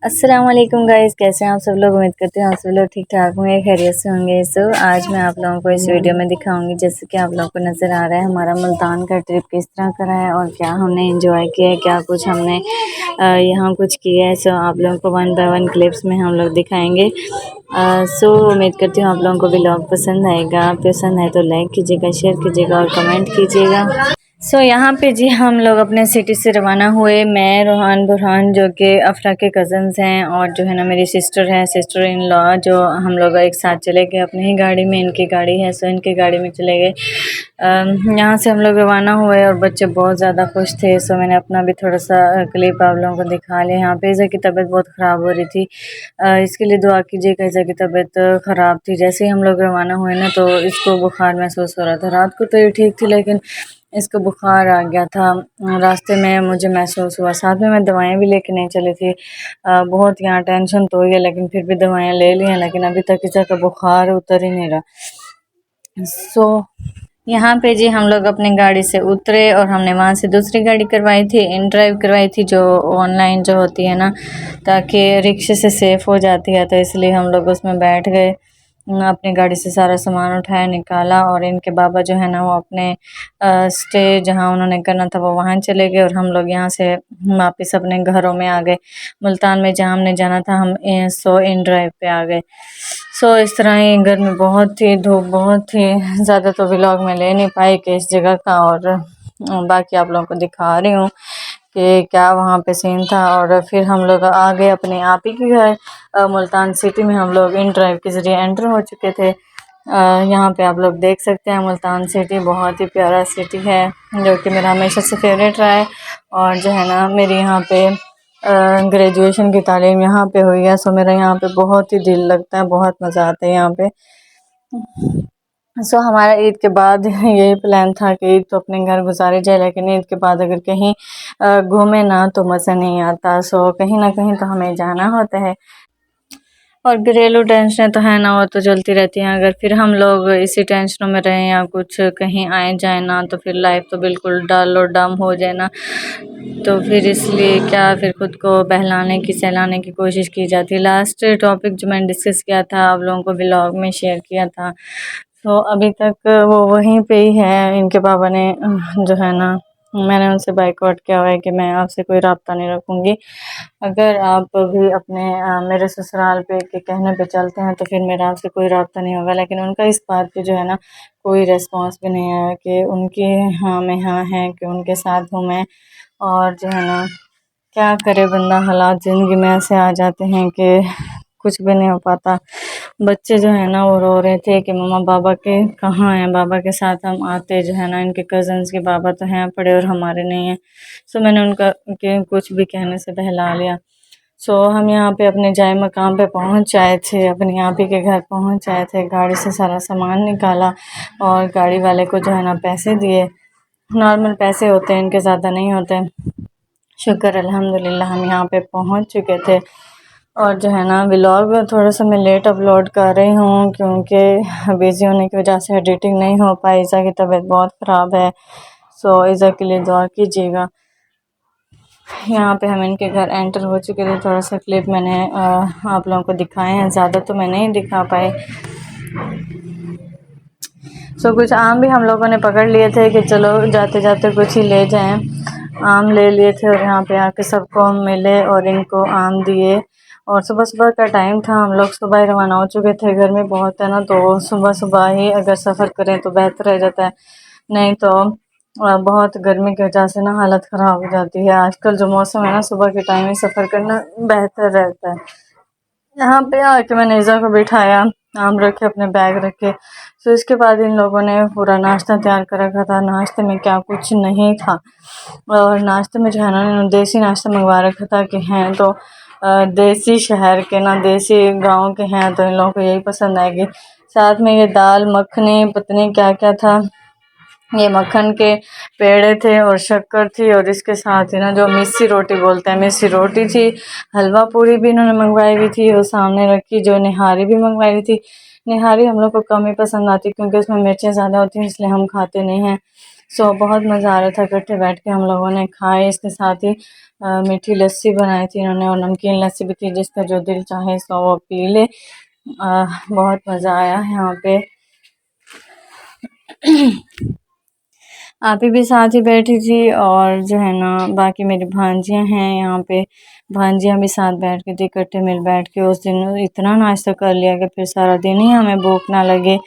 अस्सलाम वालेकुम गाइस, कैसे हैं आप सब लोग। उम्मीद करते हैं आप सब लोग ठीक ठाक होंगे, खैरियत से होंगे। सो आज मैं आप लोगों को इस वीडियो में दिखाऊंगी, जैसे कि आप लोगों को नज़र आ रहा है हमारा मुल्तान का ट्रिप किस तरह का रहा है और क्या हमने एंजॉय किया है, क्या कुछ हमने यहाँ कुछ किया है। सो आप लोगों को 1 बाय 1 क्लिप्स में हम लोग दिखाएंगे। सो उम्मीद करती हूँ आप लोगों को व्लॉग पसंद आएगा। पसंद है तो लाइक कीजिएगा, शेयर कीजिएगा और कमेंट कीजिएगा। सो यहाँ पे जी हम लोग अपने सिटी से रवाना हुए। मैं, रोहान, बुरहान जो कि अफरा के कज़न्स हैं, और जो है ना मेरी सिस्टर है, सिस्टर इन लॉ, जो हम लोग एक साथ चले गए अपनी ही गाड़ी में। इनकी गाड़ी है, सो इनकी गाड़ी में चले गए। यहाँ से हम लोग रवाना हुए और बच्चे बहुत ज़्यादा खुश थे। सो मैंने अपना भी थोड़ा सा क्लिप आप लोगों को दिखा लिया। यहाँ पे ईज़ा की तबीयत बहुत ख़राब हो रही थी, इसके लिए दुआ कीजिएगा। ईज़ा की तबीयत ख़राब थी। जैसे ही हम लोग रवाना हुए ना, तो इसको बुखार महसूस हो रहा था। रात को तो ये ठीक थी, लेकिन इसको बुखार आ गया था। रास्ते में मुझे महसूस हुआ। साथ में मैं दवाएं भी लेके नहीं चली थी। बहुत यहाँ टेंशन तो हुई है, लेकिन फिर भी दवाएं ले ली हैं, लेकिन अभी तक किसी का बुखार उतर ही नहीं रहा। सो यहाँ पे जी हम लोग अपनी गाड़ी से उतरे और हमने वहाँ से दूसरी गाड़ी करवाई थी, इन ड्राइव करवाई थी, जो ऑनलाइन जो होती है ना, ताकि रिक्शे से सेफ़ हो जाती है, तो इसलिए हम लोग उसमें बैठ गए। अपनी गाड़ी से सारा सामान उठाया, निकाला, और इनके बाबा जो है ना वो अपने स्टे जहाँ उन्होंने करना था वो वहाँ चले गए, और हम लोग यहाँ से वापस अपने घरों में आ गए। मुल्तान में जहाँ हमने जाना था हम सो इन ड्राइव पे आ गए। सो इस तरह ही गर्मी बहुत थी, धूप बहुत थी, ज़्यादा तो व्लॉग में ले नहीं पाई कि इस जगह का, और बाकी आप लोगों को दिखा रही हूँ कि क्या वहाँ पे सीन था। और फिर हम लोग आ गए अपने आप ही के घर। मुल्तान सिटी में हम लोग इन ड्राइव के ज़रिए एंटर हो चुके थे। यहाँ पे आप लोग देख सकते हैं मुल्तान सिटी बहुत ही प्यारा सिटी है, जो कि मेरा हमेशा से फेवरेट रहा है। और जो है ना मेरी यहाँ पे ग्रेजुएशन की तालीम यहाँ पे हुई है। सो मेरा यहाँ पे बहुत ही दिल लगता है, बहुत मज़ा आता है यहाँ पे। हमारा ईद के बाद यही प्लान था कि ईद तो अपने घर गुजारी जाए, लेकिन ईद के बाद अगर कहीं घूमे ना तो मज़ा नहीं आता। कहीं ना कहीं तो हमें जाना होता है, और घरेलू टेंशन तो है ना, वो तो चलती रहती हैं। अगर फिर हम लोग इसी टेंशनों में रहें या कुछ कहीं आए जाए ना, तो फिर लाइफ तो बिल्कुल डल और डम हो जाए ना। तो फिर इसलिए क्या, फिर खुद को बहलाने की सहलाने की कोशिश की जाती है। लास्ट टॉपिक जो मैंने डिस्कस किया था आप लोगों को व्लॉग में शेयर किया था, तो अभी तक वो वहीं पे ही है। इनके पापा ने जो है ना, मैंने उनसे बाइकआउट किया हुआ है कि मैं आपसे कोई रब्ता नहीं रखूँगी। अगर आप भी अपने मेरे ससुराल पे के कहने पे चलते हैं तो फिर मेरा आपसे कोई रब्ता नहीं होगा। लेकिन उनका इस बात पे जो है ना कोई रिस्पॉन्स भी नहीं आया कि उनकी हाँ में हाँ है कि उनके साथ हूँ मैं। और जो है ना, क्या करे बंदा, हालात ज़िंदगी में ऐसे आ जाते हैं कि कुछ भी नहीं हो पाता। बच्चे जो है ना वो रो रहे थे कि मम्मा बाबा के कहाँ हैं, बाबा के साथ हम आते। जो है ना इनके कज़न्स के बाबा तो हैं पड़े और हमारे नहीं हैं। मैंने उनका के कुछ भी कहने से बहला लिया। हम यहाँ पे अपने जाए मकाम पे पहुँच आए थे, अपने आप ही के घर पहुँच आए थे। गाड़ी से सारा सामान निकाला और गाड़ी वाले को जो है ना पैसे दिए। नॉर्मल पैसे होते हैं इनके, ज़्यादा नहीं होते। शुक्र अल्हम्दुलिल्लाह हम यहाँ पे पहुँच चुके थे। और जो है ना व्लॉग थोड़ा सा मैं लेट अपलोड कर रही हूँ, क्योंकि बिज़ी होने की वजह से एडिटिंग नहीं हो पाई। ईज़ा की तबीयत बहुत ख़राब है, ईज़ा के लिए दुआ कीजिएगा। यहाँ पे हम इनके घर एंटर हो चुके थे। थोड़ा सा क्लिप मैंने आप लोगों को दिखाए हैं, ज़्यादा तो मैं नहीं दिखा पाई। कुछ आम भी हम लोगों ने पकड़ लिए थे कि चलो जाते जाते कुछ ही ले जाएं। आम ले लिए थे और यहाँ पे आके सबको हम मिले और इनको आम दिए। और सुबह सुबह का टाइम था, हम लोग सुबह ही रवाना हो चुके थे। गर्मी बहुत है ना, तो सुबह सुबह ही अगर सफ़र करें तो बेहतर रह जाता है, नहीं तो बहुत गर्मी की वजह से ना हालत ख़राब हो जाती है। आजकल जो मौसम है ना, सुबह के टाइम ही सफ़र करना बेहतर रहता है। यहाँ पे आके मैंने ईज़ा को बिठाया, आम रखे, अपने बैग रखे। इसके बाद इन लोगों ने पूरा नाश्ता तैयार कर रखा था। नाश्ते में क्या कुछ नहीं था, और नाश्ते में जो है ना इन्होंने देसी नाश्ता मंगवा रखा था कि हैं तो देसी शहर के ना, देसी गांव के हैं, तो इन लोगों को यही पसंद आएगी। साथ में ये दाल मखनी पता नहीं क्या क्या था, ये मक्खन के पेड़े थे और शक्कर थी, और इसके साथ ही ना जो मिस्सी रोटी बोलते हैं, मिस्सी रोटी थी। हलवा पूरी भी इन्होंने मंगवाई हुई थी और सामने रखी। जो निहारी भी मंगवाई हुई थी। निहारी हम लोग को कम ही पसंद आती, क्योंकि उसमें मिर्चें ज़्यादा होती हैं, इसलिए हम खाते नहीं हैं। सो बहुत मज़ा आ रहा था, इकट्ठे बैठ के हम लोगों ने खाए। इसके साथ ही मीठी लस्सी बनाई थी इन्होंने और नमकीन लस्सी भी थी, जिसका जो दिल चाहे सो वो पी ले। बहुत मज़ा आया यहाँ पे। आपी भी साथ ही बैठी थी और जो है ना बाकी मेरी भांजियाँ हैं यहाँ पे, भांजियाँ भी साथ बैठ के थी, इकट्ठे मिल बैठ के उस दिन इतना नाश्ता कर लिया कि फिर सारा दिन ही हमें भूख ना लगे।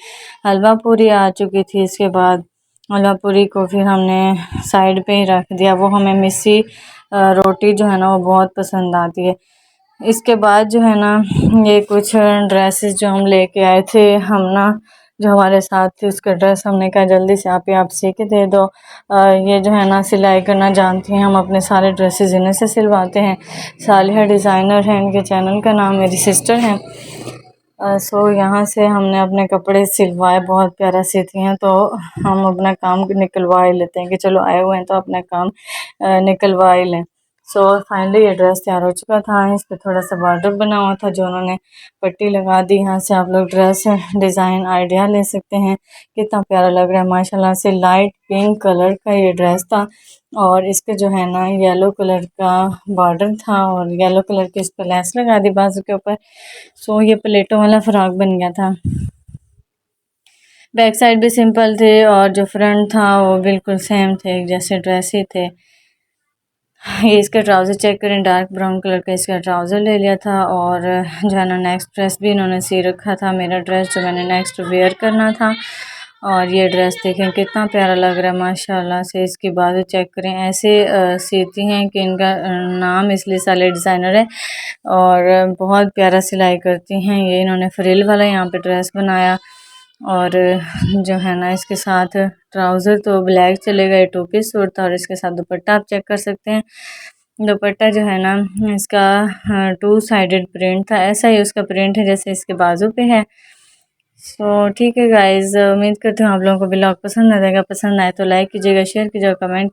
हलवा पूरी आ चुकी थी, इसके बाद हलवा पूरी को फिर हमने साइड पे ही रख दिया। वो हमें मिस्सी रोटी जो है ना वो बहुत पसंद आती है। इसके बाद जो है ना ये कुछ ड्रेसेस जो हम लेके आए थे, हम ना जो हमारे साथ थे उसका ड्रेस हमने कहा जल्दी से आप सी के दे दो। ये जो है ना सिलाई करना जानती हैं, हम अपने सारे ड्रेसेस इन्हीं से सिलवाते हैं। सालिहा डिज़ाइनर हैं, इनके चैनल का नाम मेरी सिस्टर हैं। सो यहाँ से हमने अपने कपड़े सिलवाए, बहुत प्यारा सीती हैं, तो हम अपना काम निकलवा ही लेते हैं कि चलो आए हुए हैं तो अपना काम निकलवा ही लें। सो फाइनली ये ड्रेस तैयार हो चुका था। इस पर थोड़ा सा बॉर्डर बना हुआ था जो उन्होंने पट्टी लगा दी। यहाँ से आप लोग ड्रेस डिज़ाइन आइडिया ले सकते हैं। कितना प्यारा लग रहा है माशाल्लाह से। लाइट पिंक कलर का ये ड्रेस था और इसके जो है ना येलो कलर का बॉर्डर था और येलो कलर की इस पर लेस लगा दी बाजू के ऊपर। सो ये प्लेटों वाला फ्रॉक बन गया था। बैक साइड भी सिंपल थे और जो फ्रंट था वो बिल्कुल सेम थे, जैसे ड्रेस ही थे। ये इसका ट्राउज़र चेक करें, डार्क ब्राउन कलर का इसका ट्राउज़र ले लिया था और जो है ना नेक्स्ट ड्रेस भी इन्होंने सी रखा था, मेरा ड्रेस जो मैंने नेक्स्ट वेयर करना था। और ये ड्रेस देखें कितना प्यारा लग रहा है माशाल्लाह से। इसकी बाजू चेक करें, ऐसे सीती हैं कि इनका नाम इसलिए साले डिज़ाइनर है और बहुत प्यारा सिलाई करती हैं ये। इन्होंने फ्रिल वाला यहाँ पे ड्रेस बनाया और जो है ना इसके साथ ट्राउज़र तो ब्लैक चलेगा, ये टू पीस सूट था और इसके साथ दुपट्टा आप चेक कर सकते हैं। दुपट्टा जो है ना इसका टू साइडेड प्रिंट था, ऐसा ही उसका प्रिंट है जैसे इसके बाजू पे है। सो ठीक है गाइज़, उम्मीद करती हूँ आप लोगों को ब्लॉग पसंद आ जाएगा। पसंद आए तो लाइक कीजिएगा, शेयर कीजिएगा, कमेंट